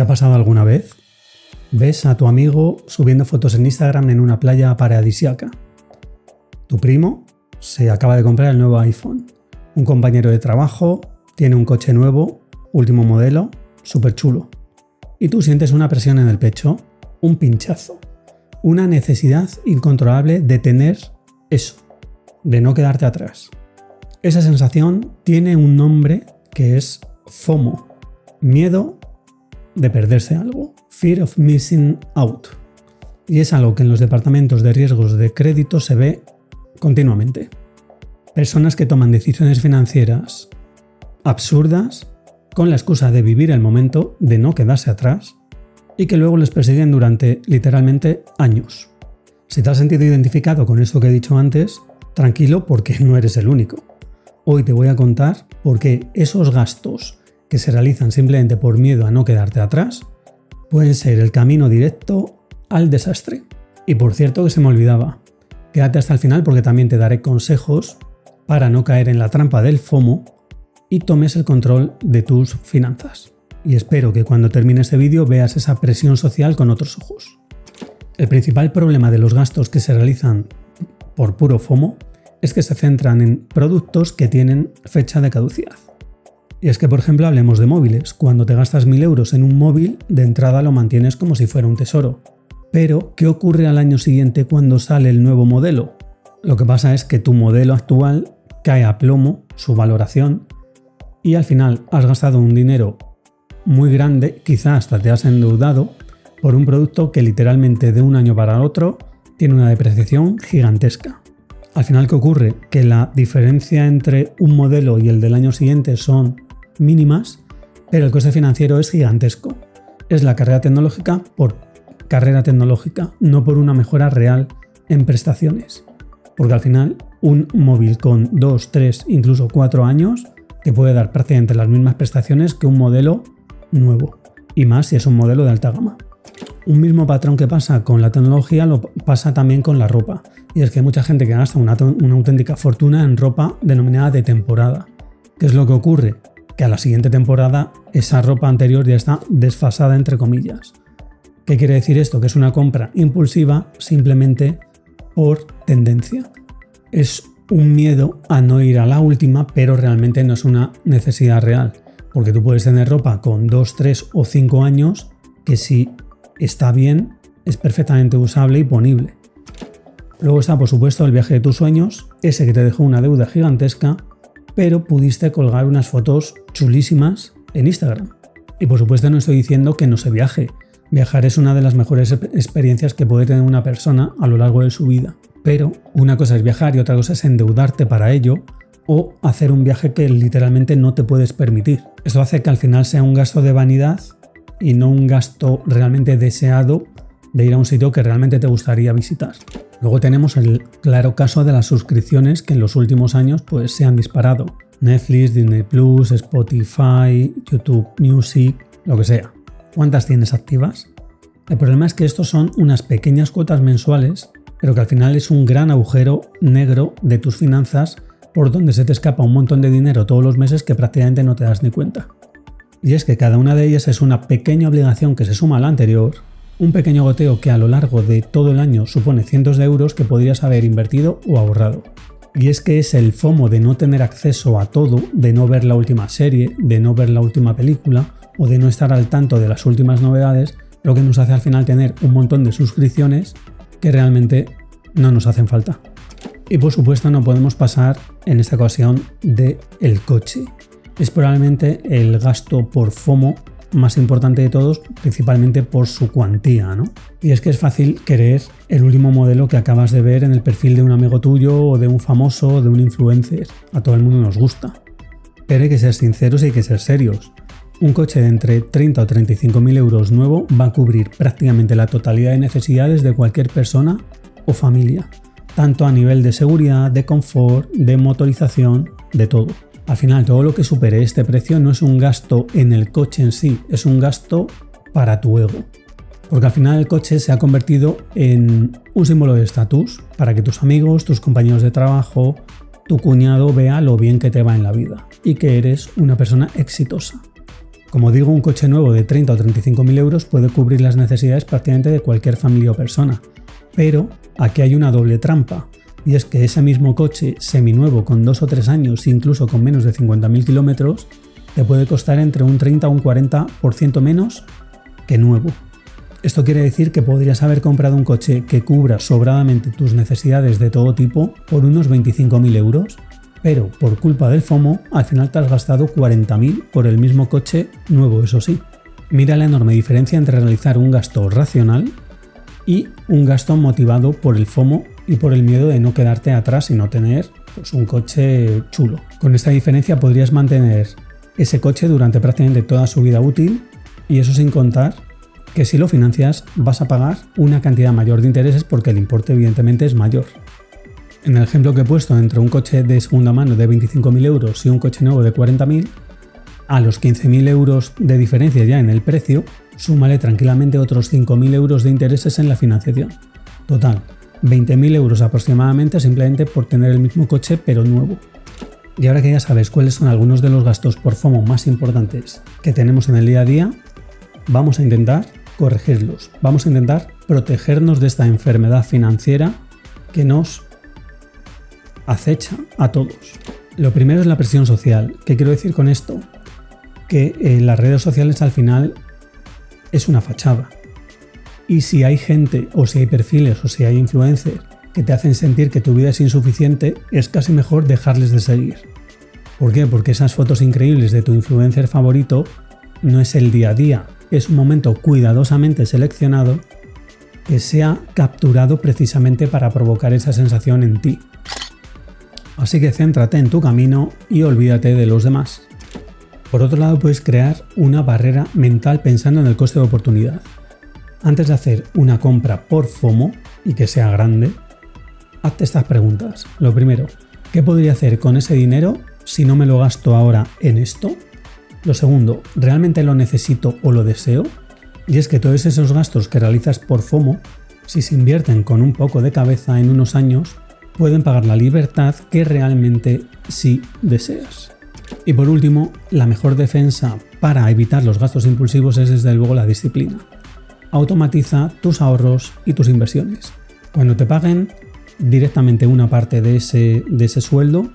¿Te ha pasado alguna vez? Ves a tu amigo subiendo fotos en Instagram en una playa paradisíaca. Tu primo se acaba de comprar el nuevo iPhone. Un compañero de trabajo tiene un coche nuevo, último modelo, súper chulo. Y tú sientes una presión en el pecho, un pinchazo, una necesidad incontrolable de tener eso, de no quedarte atrás. Esa sensación tiene un nombre que es FOMO, miedo de perderse algo, Fear of Missing Out. Y es algo que en los departamentos de riesgos de crédito se ve continuamente. Personas que toman decisiones financieras absurdas con la excusa de vivir el momento, de no quedarse atrás, y que luego les persiguen durante literalmente años. Si te has sentido identificado con esto que he dicho antes, tranquilo porque no eres el único. Hoy te voy a contar por qué esos gastos que se realizan simplemente por miedo a no quedarte atrás pueden ser el camino directo al desastre. Y por cierto que se me olvidaba, quédate hasta el final porque también te daré consejos para no caer en la trampa del FOMO y tomes el control de tus finanzas. Y espero que cuando termine este vídeo veas esa presión social con otros ojos. El principal problema de los gastos que se realizan por puro FOMO es que se centran en productos que tienen fecha de caducidad. Y es que, por ejemplo, hablemos de móviles. Cuando te gastas 1.000 euros en un móvil, de entrada lo mantienes como si fuera un tesoro. Pero, ¿qué ocurre al año siguiente cuando sale el nuevo modelo? Lo que pasa es que tu modelo actual cae a plomo, su valoración, y al final has gastado un dinero muy grande, quizá hasta te has endeudado, por un producto que literalmente de un año para otro tiene una depreciación gigantesca. Al final, ¿qué ocurre? Que la diferencia entre un modelo y el del año siguiente son mínimas, pero el coste financiero es gigantesco. Es la carrera tecnológica por carrera tecnológica, no por una mejora real en prestaciones. Porque al final, un móvil con 2, 3, incluso 4 años te puede dar prácticamente las mismas prestaciones que un modelo nuevo. Y más si es un modelo de alta gama. Un mismo patrón que pasa con la tecnología lo pasa también con la ropa. Y es que hay mucha gente que gasta una auténtica fortuna en ropa denominada de temporada. ¿Qué es lo que ocurre? Que a la siguiente temporada esa ropa anterior ya está desfasada entre comillas. ¿Qué quiere decir esto? Que es una compra impulsiva simplemente por tendencia. Es un miedo a no ir a la última, pero realmente no es una necesidad real. Porque tú puedes tener ropa con 2, 3 o 5 años que si está bien es perfectamente usable y ponible. Luego está, por supuesto, el viaje de tus sueños, ese que te dejó una deuda gigantesca, pero pudiste colgar unas fotos chulísimas en Instagram. Y por supuesto no estoy diciendo que no se viaje. Viajar es una de las mejores experiencias que puede tener una persona a lo largo de su vida. Pero una cosa es viajar y otra cosa es endeudarte para ello o hacer un viaje que literalmente no te puedes permitir. Esto hace que al final sea un gasto de vanidad y no un gasto realmente deseado de ir a un sitio que realmente te gustaría visitar. Luego tenemos el claro caso de las suscripciones que en los últimos años pues se han disparado. Netflix, Disney Plus, Spotify, YouTube Music, lo que sea. ¿Cuántas tienes activas? El problema es que estos son unas pequeñas cuotas mensuales, pero que al final es un gran agujero negro de tus finanzas por donde se te escapa un montón de dinero todos los meses que prácticamente no te das ni cuenta. Y es que cada una de ellas es una pequeña obligación que se suma a la anterior, un pequeño goteo que a lo largo de todo el año supone cientos de euros que podrías haber invertido o ahorrado. Y es que es el FOMO de no tener acceso a todo, de no ver la última serie, de no ver la última película o de no estar al tanto de las últimas novedades, lo que nos hace al final tener un montón de suscripciones que realmente no nos hacen falta. Y por supuesto no podemos pasar en esta ocasión del coche. Es probablemente el gasto por FOMO más importante de todos, principalmente por su cuantía, ¿no? Y es que es fácil querer el último modelo que acabas de ver en el perfil de un amigo tuyo o de un famoso o de un influencer. A todo el mundo nos gusta. Pero hay que ser sinceros y hay que ser serios. Un coche de entre 30 o 35.000 euros nuevo va a cubrir prácticamente la totalidad de necesidades de cualquier persona o familia. Tanto a nivel de seguridad, de confort, de motorización, de todo. Al final, todo lo que supere este precio no es un gasto en el coche en sí, es un gasto para tu ego. Porque al final el coche se ha convertido en un símbolo de estatus para que tus amigos, tus compañeros de trabajo, tu cuñado vea lo bien que te va en la vida y que eres una persona exitosa. Como digo, un coche nuevo de 30 o 35.000 euros puede cubrir las necesidades prácticamente de cualquier familia o persona. Pero aquí hay una doble trampa, y es que ese mismo coche seminuevo con 2 o 3 años, incluso con menos de 50.000 kilómetros, te puede costar entre un 30 o un 40% menos que nuevo. Esto quiere decir que podrías haber comprado un coche que cubra sobradamente tus necesidades de todo tipo por unos 25.000 euros, pero por culpa del FOMO al final te has gastado 40.000 por el mismo coche nuevo, eso sí. Mira la enorme diferencia entre realizar un gasto racional y un gasto motivado por el FOMO y por el miedo de no quedarte atrás y no tener un coche chulo. Con esta diferencia podrías mantener ese coche durante prácticamente toda su vida útil, y eso sin contar que si lo financias vas a pagar una cantidad mayor de intereses porque el importe evidentemente es mayor. En el ejemplo que he puesto, entre un coche de segunda mano de 25.000 euros y un coche nuevo de 40.000, a los 15.000 euros de diferencia ya en el precio, súmale tranquilamente otros 5.000 euros de intereses en la financiación. Total, 20.000 euros aproximadamente simplemente por tener el mismo coche pero nuevo. Y ahora que ya sabes cuáles son algunos de los gastos por FOMO más importantes que tenemos en el día a día, vamos a intentar corregirlos. Vamos a intentar protegernos de esta enfermedad financiera que nos acecha a todos. Lo primero es la presión social. ¿Qué quiero decir con esto? Que las redes sociales al final es una fachada. Y si hay gente, o si hay perfiles, o si hay influencers que te hacen sentir que tu vida es insuficiente, es casi mejor dejarles de seguir. ¿Por qué? Porque esas fotos increíbles de tu influencer favorito no es el día a día, es un momento cuidadosamente seleccionado que se ha capturado precisamente para provocar esa sensación en ti. Así que céntrate en tu camino y olvídate de los demás. Por otro lado, puedes crear una barrera mental pensando en el coste de oportunidad. Antes de hacer una compra por FOMO y que sea grande, hazte estas preguntas. Lo primero, ¿qué podría hacer con ese dinero si no me lo gasto ahora en esto? Lo segundo, ¿realmente lo necesito o lo deseo? Y es que todos esos gastos que realizas por FOMO, si se invierten con un poco de cabeza en unos años, pueden pagar la libertad que realmente sí deseas. Y por último, la mejor defensa para evitar los gastos impulsivos es desde luego la disciplina. Automatiza tus ahorros y tus inversiones. Cuando te paguen directamente una parte de ese sueldo,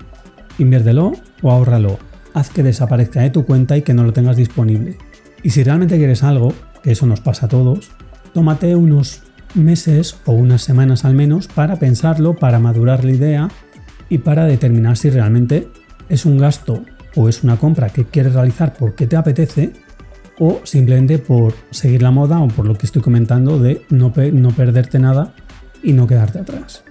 inviértelo o ahórralo. Haz que desaparezca de tu cuenta y que no lo tengas disponible. Y si realmente quieres algo, que eso nos pasa a todos, tómate unos meses o unas semanas al menos para pensarlo, para madurar la idea y para determinar si realmente es un gasto o es una compra que quieres realizar porque te apetece, o simplemente por seguir la moda o por lo que estoy comentando de no perderte nada y no quedarte atrás.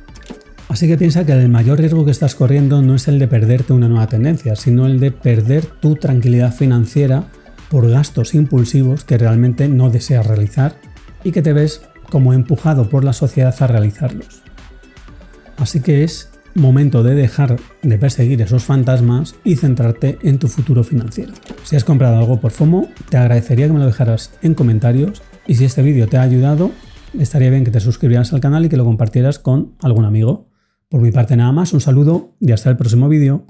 Así que piensa que el mayor riesgo que estás corriendo no es el de perderte una nueva tendencia, sino el de perder tu tranquilidad financiera por gastos impulsivos que realmente no deseas realizar y que te ves como empujado por la sociedad a realizarlos. Así que es momento de dejar de perseguir esos fantasmas y centrarte en tu futuro financiero. Si has comprado algo por FOMO, te agradecería que me lo dejaras en comentarios, y si este vídeo te ha ayudado, estaría bien que te suscribieras al canal y que lo compartieras con algún amigo. Por mi parte nada más, un saludo y hasta el próximo vídeo.